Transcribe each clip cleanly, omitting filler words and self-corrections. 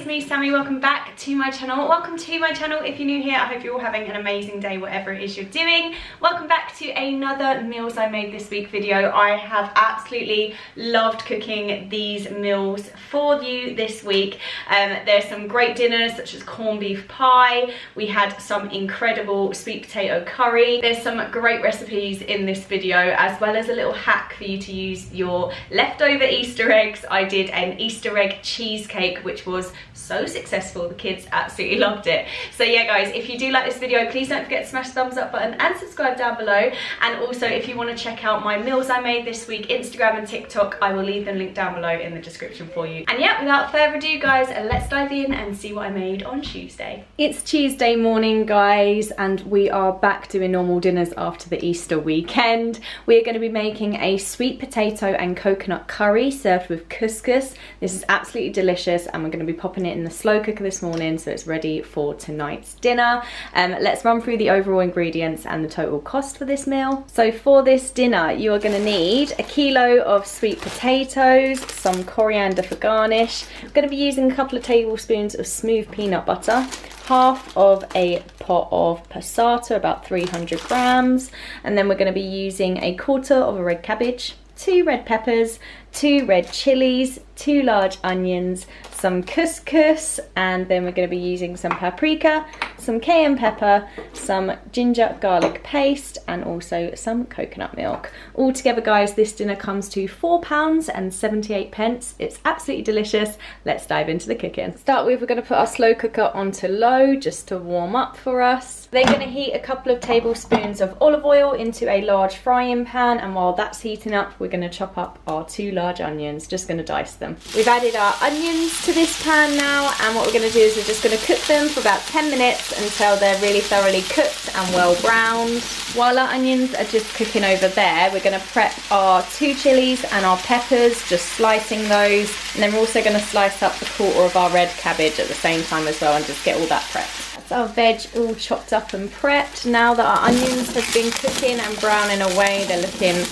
me, Sammy. Welcome back to my channel. Welcome to my channel. If you're new here, I hope you're all having an amazing day, whatever it is you're doing. Welcome back to another meals I made this week video. I have absolutely loved cooking these meals for you this week. There's some great dinners such as corned beef pie. We had some incredible sweet potato curry. There's some great recipes in this video, as well as a little hack for you to use your leftover Easter eggs. I did an Easter egg cheesecake, which was so successful. The kids absolutely loved it. So yeah guys, if you do like this video, please don't forget to smash the thumbs up button and subscribe down below. And also, if you want to check out my meals I made this week, Instagram and TikTok, I will leave them linked down below in the description for you. And yeah, without further ado guys, let's dive in and see what I made on Tuesday. It's Tuesday morning guys, and we are back doing normal dinners after the Easter weekend. We're going to be making a sweet potato and coconut curry served with couscous. This is absolutely delicious, and we're going to be popping it in the slow cooker this morning so it's ready for tonight's dinner. Let's run through the overall ingredients and the total cost for this meal. So for this dinner, you are going to need a kilo of sweet potatoes, some coriander for garnish. I'm going to be using a couple of tablespoons of smooth peanut butter, half of a pot of passata, about 300 grams, and then we're going to be using a quarter of a red cabbage, 2 red peppers, 2 red chilies, 2 large onions, some couscous, and then we're going to be using some paprika, some cayenne pepper, some ginger garlic paste, and also some coconut milk. All together guys, this dinner comes to £4.78. It's absolutely delicious. Let's dive into the cooking. To start with, we're going to put our slow cooker onto low just to warm up for us. They're going to heat a couple of tablespoons of olive oil into a large frying pan, and while that's heating up, we're going to chop up our 2 large onions. Just going to dice them. We've added our onions to this pan now, and what we're going to do is we're just going to cook them for about 10 minutes until they're really thoroughly cooked and well browned. While our onions are just cooking over there, we're going to prep our 2 chilies and our peppers, just slicing those, and then we're also going to slice up a quarter of our red cabbage at the same time as well, and just get all that prepped. That's our veg all chopped up and prepped. Now that our onions have been cooking and browning away, they're looking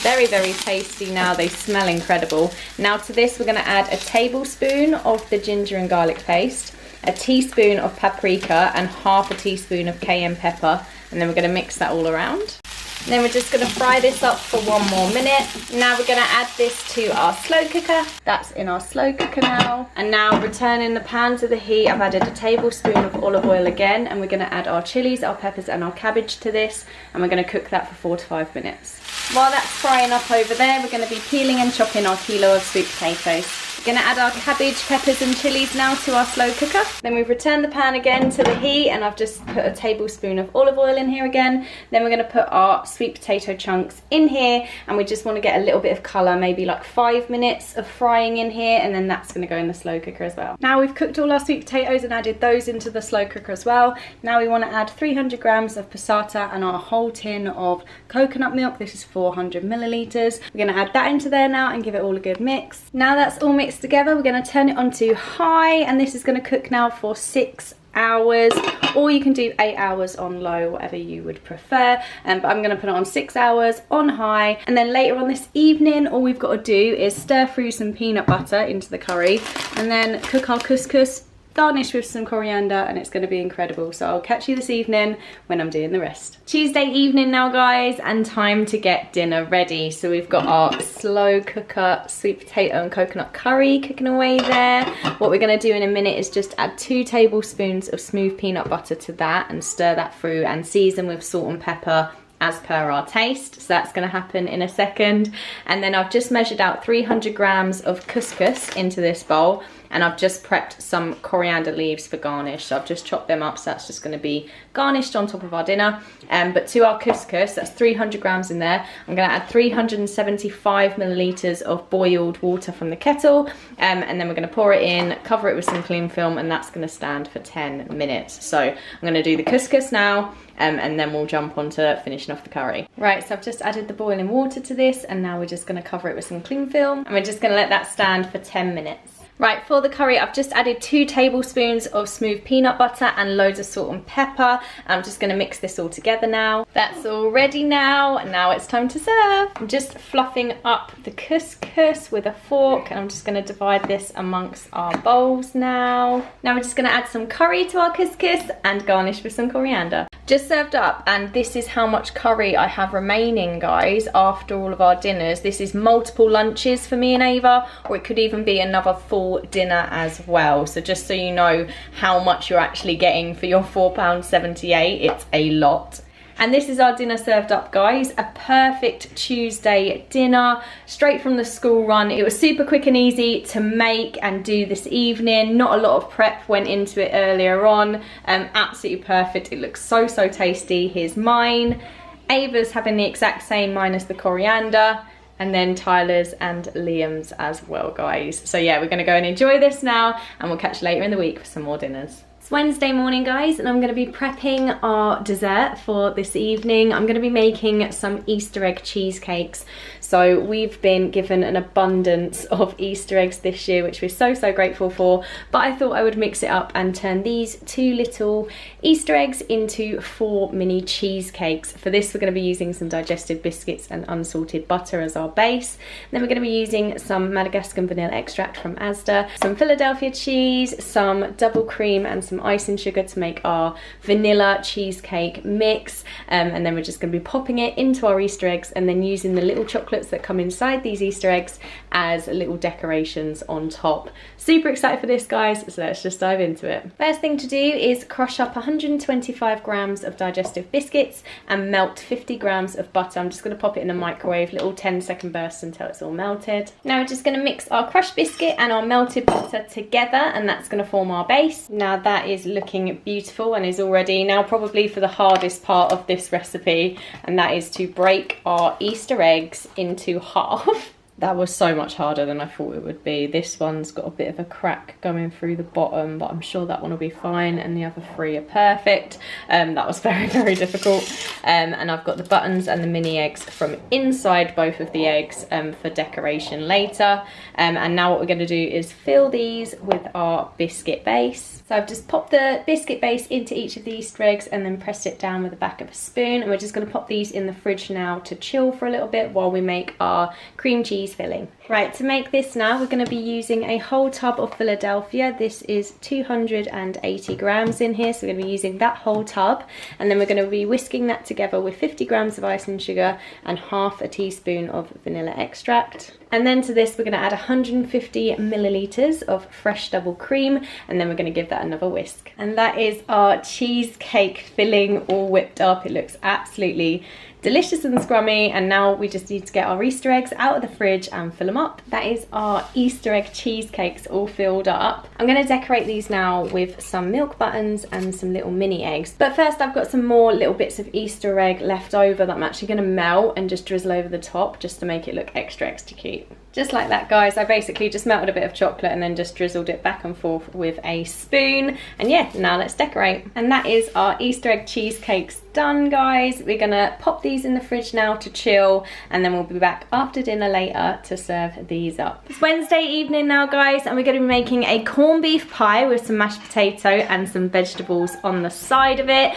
very, very tasty now. They smell incredible. Now to this, we're going to add a tablespoon of the ginger and garlic paste, a teaspoon of paprika, and half a teaspoon of cayenne pepper, and then we're going to mix that all around. And then we're just going to fry this up for 1 more minute. Now we're going to add this to our slow cooker. That's in our slow cooker now. And now returning the pan to the heat, I've added a tablespoon of olive oil again, and we're going to add our chilies, our peppers, and our cabbage to this, and we're going to cook that for 4 to 5 minutes. While that's frying up over there, we're going to be peeling and chopping our kilo of sweet potatoes. We're going to add our cabbage, peppers and chilies now to our slow cooker. Then we've returned the pan again to the heat, and I've just put a tablespoon of olive oil in here again. Then we're going to put our sweet potato chunks in here, and we just want to get a little bit of colour, maybe like 5 minutes of frying in here, and then that's going to go in the slow cooker as well. Now we've cooked all our sweet potatoes and added those into the slow cooker as well. Now we want to add 300 grams of passata and our whole tin of coconut milk. This is 400 millilitres. We're going to add that into there now and give it all a good mix. Now that's all mixed together, we're going to turn it on to high, and this is going to cook now for 6 hours, or you can do 8 hours on low, whatever you would prefer, but I'm going to put it on 6 hours on high. And then later on this evening, all we've got to do is stir through some peanut butter into the curry, and then cook our couscous, garnish with some coriander, and it's going to be incredible. So I'll catch you this evening when I'm doing the rest. Tuesday evening now guys, and time to get dinner ready. So we've got our slow cooker sweet potato and coconut curry cooking away there. What we're going to do in a minute is just add 2 tablespoons of smooth peanut butter to that and stir that through, and season with salt and pepper as per our taste. So that's going to happen in a second. And then I've just measured out 300 grams of couscous into this bowl, and I've just prepped some coriander leaves for garnish. So I've just chopped them up, so that's just going to be garnished on top of our dinner. But to our couscous, that's 300 grams in there, I'm going to add 375 millilitres of boiled water from the kettle, and then we're going to pour it in, cover it with some cling film, and that's going to stand for 10 minutes. So I'm going to do the couscous now, and then we'll jump on to finishing off the curry. Right, so I've just added the boiling water to this, and now we're just going to cover it with some cling film, and we're just going to let that stand for 10 minutes. Right, for the curry, I've just added 2 tablespoons of smooth peanut butter and loads of salt and pepper. I'm just gonna mix this all together now. That's all ready now. Now it's time to serve. I'm just fluffing up the couscous with a fork, and I'm just gonna divide this amongst our bowls now. Now we're just gonna add some curry to our couscous and garnish with some coriander. Just served up, and this is how much curry I have remaining, guys, after all of our dinners. This is multiple lunches for me and Ava, or it could even be another full dinner as well. So just so you know how much you're actually getting for your £4.78, it's a lot. And this is our dinner served up, guys. A perfect Tuesday dinner, straight from the school run. It was super quick and easy to make and do this evening. Not a lot of prep went into it earlier on. Absolutely perfect. It looks so, so tasty. Here's mine. Ava's having the exact same minus the coriander. And then Tyler's and Liam's as well, guys. So yeah, we're gonna go and enjoy this now, and we'll catch you later in the week for some more dinners. It's Wednesday morning, guys, and I'm going to be prepping our dessert for this evening. I'm going to be making some Easter egg cheesecakes. So we've been given an abundance of Easter eggs this year, which we're so, so grateful for. But I thought I would mix it up and turn these 2 little Easter eggs into 4 mini cheesecakes. For this, we're going to be using some digestive biscuits and unsalted butter as our base. Then we're going to be using some Madagascan vanilla extract from Asda, some Philadelphia cheese, some double cream, and some icing sugar to make our vanilla cheesecake mix. And then we're just going to be popping it into our Easter eggs and then using the little chocolates that come inside these Easter eggs as little decorations on top. Super excited for this, guys, so let's just dive into it. First thing to do is crush up 125 grams of digestive biscuits and melt 50 grams of butter. I'm just going to pop it in the microwave, little 10-second bursts until it's all melted. Now we're just going to mix our crushed biscuit and our melted butter together, and that's going to form our base. Now that is looking beautiful and is already now probably for the hardest part of this recipe, and that is to break our Easter eggs into half. That was so much harder than I thought it would be. This one's got a bit of a crack going through the bottom, but I'm sure that one will be fine, and the other 3 are perfect. That was very, very difficult. And I've got the buttons and the mini eggs from inside both of the eggs for decoration later. And now what we're going to do is fill these with our biscuit base. So I've just popped the biscuit base into each of the Easter eggs and then pressed it down with the back of a spoon. And we're just going to pop these in the fridge now to chill for a little bit while we make our cream cheese filling. Right, to make this now, we're going to be using a whole tub of Philadelphia. This is 280 grams in here, so we're going to be using that whole tub, and then we're going to be whisking that together with 50 grams of icing sugar and half a teaspoon of vanilla extract. And then to this, we're going to add 150 milliliters of fresh double cream, and then we're going to give that another whisk. And that is our cheesecake filling all whipped up. It looks absolutely delicious and scrummy, and now we just need to get our Easter eggs out of the fridge and fill them up. That is our Easter egg cheesecakes all filled up. I'm going to decorate these now with some milk buttons and some little mini eggs. But first, I've got some more little bits of Easter egg left over that I'm actually going to melt and just drizzle over the top just to make it look extra, extra cute. Just like that, guys, I basically just melted a bit of chocolate and then just drizzled it back and forth with a spoon. And yeah, now let's decorate. And that is our Easter egg cheesecakes done, guys. We're gonna pop these in the fridge now to chill, and then we'll be back after dinner later to serve these up. It's Wednesday evening now, guys, and we're gonna be making a corned beef pie with some mashed potato and some vegetables on the side of it.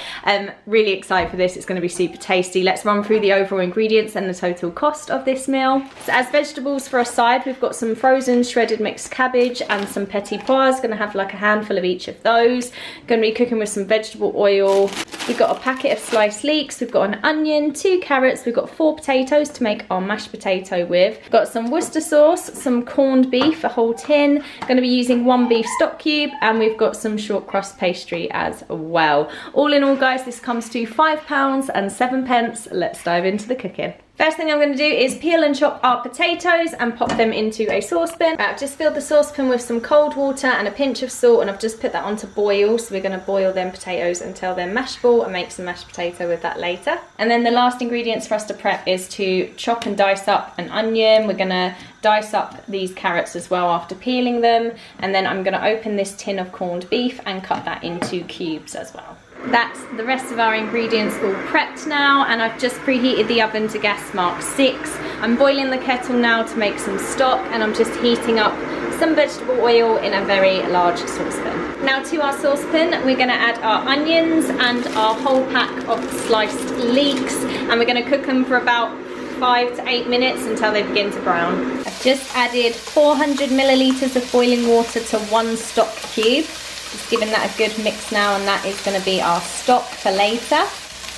Really excited for this. It's gonna be super tasty. Let's run through the overall ingredients and the total cost of this meal. So as vegetables for a side, we've got some frozen shredded mixed cabbage and some petit pois. Gonna have like a handful of each of those. Gonna be cooking with some vegetable oil. We've got a packet of sliced leeks, we've got an onion, 2 carrots, we've got 4 potatoes to make our mashed potato with. We've got some Worcester sauce, some corned beef, a whole tin. Going to be using 1 beef stock cube, and we've got some short crust pastry as well. All in all, guys, this comes to £5.07. Let's dive into the cooking. First thing I'm going to do is peel and chop our potatoes and pop them into a saucepan. I've just filled the saucepan with some cold water and a pinch of salt, and I've just put that on to boil. So we're going to boil them potatoes until they're mashable and make some mashed potato with that later. And then the last ingredients for us to prep is to chop and dice up an onion. We're going to dice up these carrots as well after peeling them. And then I'm going to open this tin of corned beef and cut that into cubes as well. That's the rest of our ingredients all prepped now, and I've just preheated the oven to gas mark 6. I'm boiling the kettle now to make some stock, and I'm just heating up some vegetable oil in a very large saucepan. Now to our saucepan, we're going to add our onions and our whole pack of sliced leeks, and we're going to cook them for about 5 to 8 minutes until they begin to brown. I've just added 400 millilitres of boiling water to 1 stock cube. Just giving that a good mix now, and that is going to be our stock for later.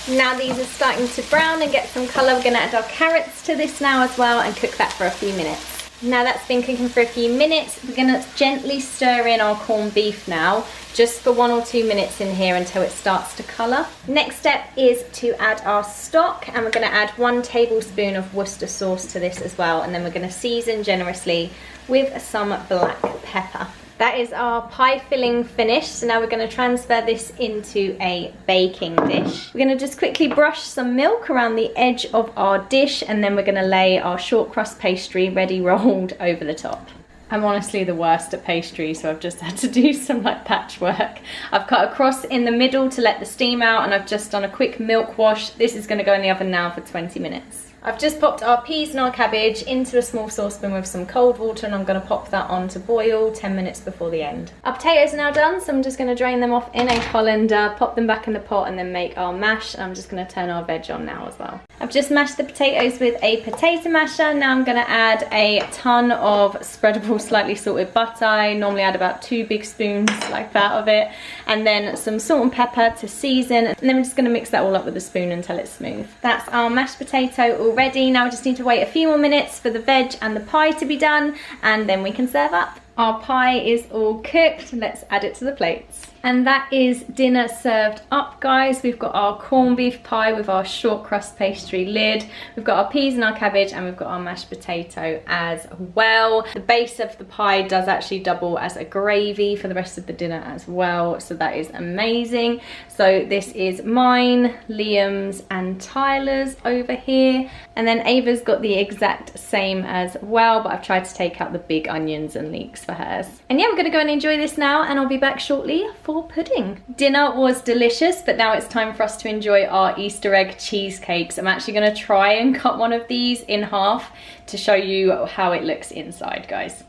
Now these are starting to brown and get some colour. We're going to add our carrots to this now as well and cook that for a few minutes. Now that's been cooking for a few minutes, we're going to gently stir in our corned beef now, just for 1 or 2 minutes in here until it starts to colour. Next step is to add our stock, and we're going to add 1 tablespoon of Worcester sauce to this as well, and then we're going to season generously with some black pepper. That is our pie filling finished, so now we're going to transfer this into a baking dish. We're going to just quickly brush some milk around the edge of our dish, and then we're going to lay our short crust pastry ready rolled over the top. I'm honestly the worst at pastry, so I've just had to do some like patchwork. I've cut across in the middle to let the steam out, and I've just done a quick milk wash. This is going to go in the oven now for 20 minutes. I've just popped our peas and our cabbage into a small saucepan with some cold water, and I'm going to pop that on to boil 10 minutes before the end. Our potatoes are now done, so I'm just going to drain them off in a colander, pop them back in the pot, and then make our mash. I'm just going to turn our veg on now as well. I've just mashed the potatoes with a potato masher. Now I'm going to add a ton of spreadable slightly salted butter. I normally add about 2 big spoons like that of it, and then some salt and pepper to season, and then we're just going to mix that all up with a spoon until it's smooth. That's our mashed potato already. Now we just need to wait a few more minutes for the veg and the pie to be done, and then we can serve up. Our pie is all cooked. Let's add it to the plates. And that is dinner served up, guys. We've got our corned beef pie with our short crust pastry lid. We've got our peas and our cabbage, and we've got our mashed potato as well. The base of the pie does actually double as a gravy for the rest of the dinner as well, so that is amazing. So this is mine, Liam's and Tyler's over here, and then Ava's got the exact same as well, but I've tried to take out the big onions and leeks for hers. And yeah, we're gonna go and enjoy this now, and I'll be back shortly for pudding. Dinner was delicious, but now it's time for us to enjoy our Easter egg cheesecakes. I'm actually going to try and cut one of these in half to show you how it looks inside, guys.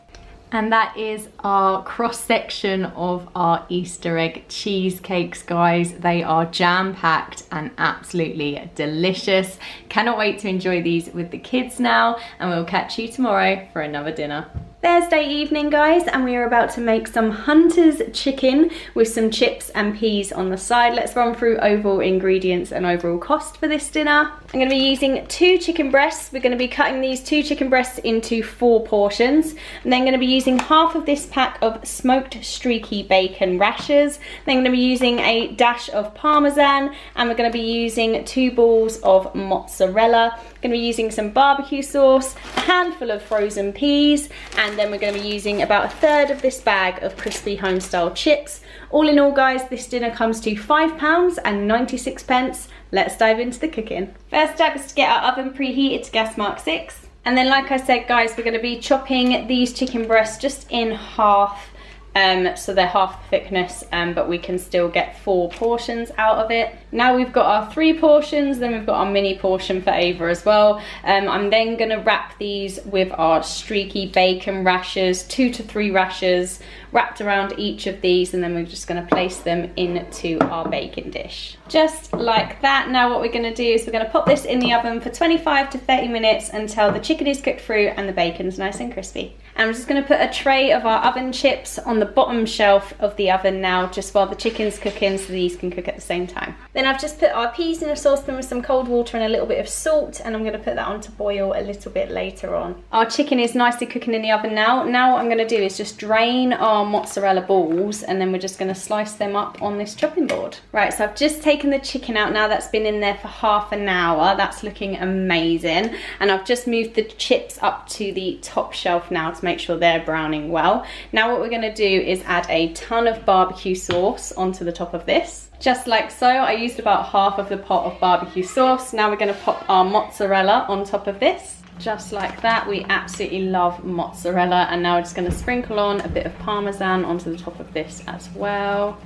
And that is our cross section of our Easter egg cheesecakes, guys. They are jam-packed and absolutely delicious. Cannot wait to enjoy these with the kids now, and we'll catch you tomorrow for another dinner. Thursday evening, guys, and we are about to make some Hunter's chicken with some chips and peas on the side. Let's run through overall ingredients and overall cost for this dinner. I'm going to be using 2 chicken breasts. We're going to be cutting these 2 chicken breasts into 4 portions. I'm then going to be using half of this pack of smoked streaky bacon rashers. Then I'm going to be using a dash of parmesan, and we're going to be using 2 balls of mozzarella. Going to be using some barbecue sauce, a handful of frozen peas, and then we're going to be using about 1/3 of this bag of crispy home-style chips. All in all, guys, this dinner comes to £5.96. Let's dive into the cooking. First step is to get our oven preheated to gas mark 6. And then, like I said, guys, we're going to be chopping these chicken breasts just in half. So they're half the thickness, but we can still get 4 portions out of it. Now we've got our 3 portions, then we've got our mini portion for Ava as well. I'm then going to wrap these with our streaky bacon rashers, 2 to 3 rashers wrapped around each of these, and then we're just going to place them into our baking dish. Just like that. Now what we're going to do is we're going to pop this in the oven for 25 to 30 minutes until the chicken is cooked through and the bacon's nice and crispy. And I'm just going to put a tray of our oven chips on the bottom shelf of the oven now, just while the chicken's cooking, so these can cook at the same time. Then I've just put our peas in a saucepan with some cold water and a little bit of salt, and I'm going to put that on to boil a little bit later on. Our chicken is nicely cooking in the oven now. Now what I'm going to do is just drain our mozzarella balls, and then we're just going to slice them up on this chopping board. Right, so I've just taken the chicken out now. That's been in there for half an hour. That's looking amazing. And I've just moved the chips up to the top shelf now to make sure they're browning well. Now what we're going to do is add a ton of barbecue sauce onto the top of this. Just like so. I used about half of the pot of barbecue sauce. Now we're going to pop our mozzarella on top of this. Just like that. We absolutely love mozzarella. And now we're just going to sprinkle on a bit of parmesan onto the top of this as well.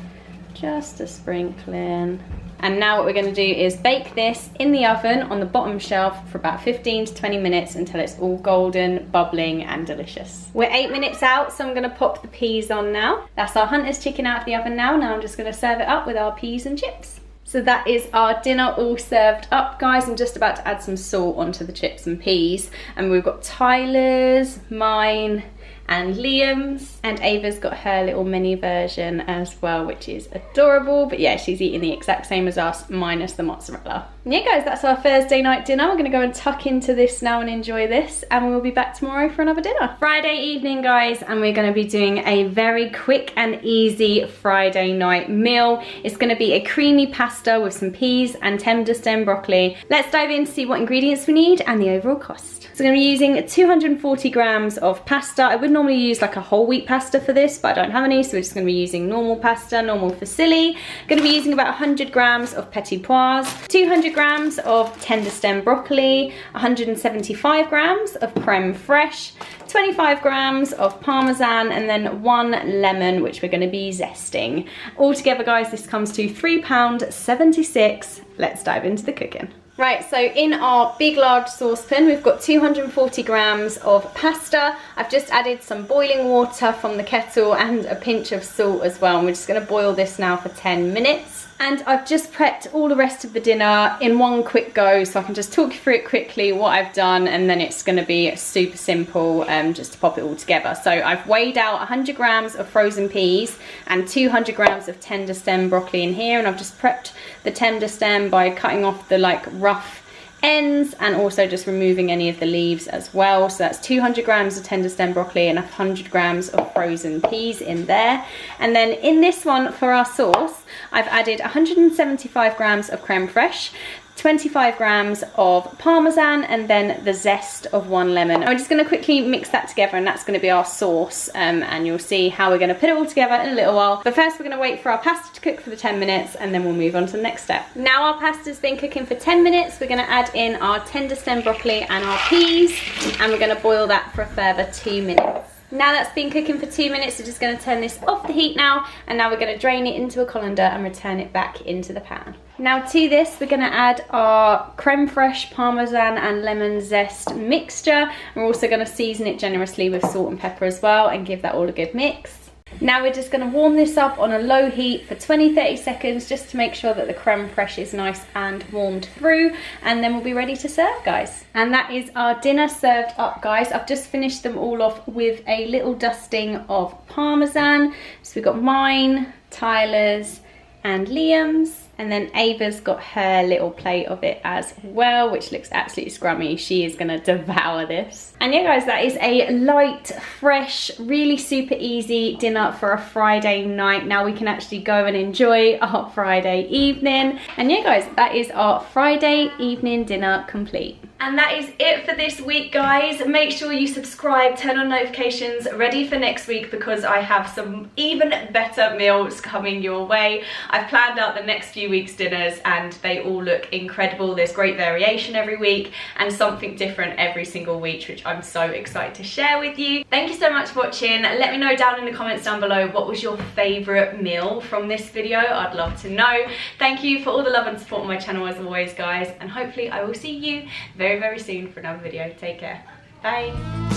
Just a sprinkling. And now what we're going to do is bake this in the oven on the bottom shelf for about 15 to 20 minutes until it's all golden, bubbling and delicious. We're 8 minutes out, so I'm going to pop the peas on now. That's our Hunter's chicken out of the oven now. Now I'm just going to serve it up with our peas and chips. So that is our dinner all served up, guys. I'm just about to add some salt onto the chips and peas. And we've got Tyler's, mine, and Liam's, and Ava's got her little mini version as well, which is adorable. But yeah, she's eating the exact same as us, minus the mozzarella. And yeah guys, that's our Thursday night dinner. We're gonna go and tuck into this now and enjoy this, and we'll be back tomorrow for another dinner. Friday evening, guys, and we're gonna be doing a very quick and easy Friday night meal. It's gonna be a creamy pasta with some peas and tender stem broccoli. Let's dive in to see what ingredients we need and the overall cost. So I'm going to be using 240 grams of pasta. I would normally use like a whole wheat pasta for this, but I don't have any, so we're just going to be using normal pasta, normal fusilli. Going to be using about 100 grams of petit pois, 200 grams of tender stem broccoli, 175 grams of creme fraiche, 25 grams of parmesan, and then 1 lemon, which we're going to be zesting. Altogether, guys, this comes to £3.76. Let's dive into the cooking. Right, so in our big large saucepan, we've got 240 grams of pasta. I've just added some boiling water from the kettle and a pinch of salt as well. And we're just gonna boil this now for 10 minutes. And I've just prepped all the rest of the dinner in one quick go, so I can just talk you through it quickly, what I've done, and then it's gonna be super simple just to pop it all together. So I've weighed out 100 grams of frozen peas and 200 grams of tender stem broccoli in here, and I've just prepped the tender stem by cutting off the like rough ends and also just removing any of the leaves as well. So that's 200 grams of tender stem broccoli and 100 grams of frozen peas in there. And then in this one for our sauce, I've added 175 grams of creme fraiche, 25 grams of parmesan, and then the zest of 1 lemon. I'm just going to quickly mix that together, and that's going to be our sauce, and you'll see how we're going to put it all together in a little while. But first we're going to wait for our pasta to cook for the 10 minutes, and then we'll move on to the next step. Now our pasta's been cooking for 10 minutes, we're going to add in our tender stem broccoli and our peas, and we're going to boil that for a further 2 minutes. Now that's been cooking for 2 minutes, we're just going to turn this off the heat now, and now we're going to drain it into a colander and return it back into the pan. Now to this, we're going to add our creme fraiche, parmesan and lemon zest mixture. We're also going to season it generously with salt and pepper as well and give that all a good mix. Now we're just going to warm this up on a low heat for 20-30 seconds just to make sure that the creme fraiche is nice and warmed through, and then we'll be ready to serve, guys. And that is our dinner served up, guys. I've just finished them all off with a little dusting of parmesan. So we've got mine, Tyler's and Liam's. And then Ava's got her little plate of it as well, which looks absolutely scrummy. She is gonna devour this. And yeah guys, that is a light, fresh, really super easy dinner for a Friday night. Now we can actually go and enjoy our Friday evening. And yeah guys, that is our Friday evening dinner complete. And that is it for this week, guys. Make sure you subscribe, turn on notifications, ready for next week, because I have some even better meals coming your way. I've planned out the next few weeks' dinners and they all look incredible. There's great variation every week and something different every single week, which I'm so excited to share with you. Thank you so much for watching. Let me know down in the comments down below what was your favourite meal from this video. I'd love to know. Thank you for all the love and support on my channel as always, guys, and hopefully I will see you very soon for another video. Take care. Bye.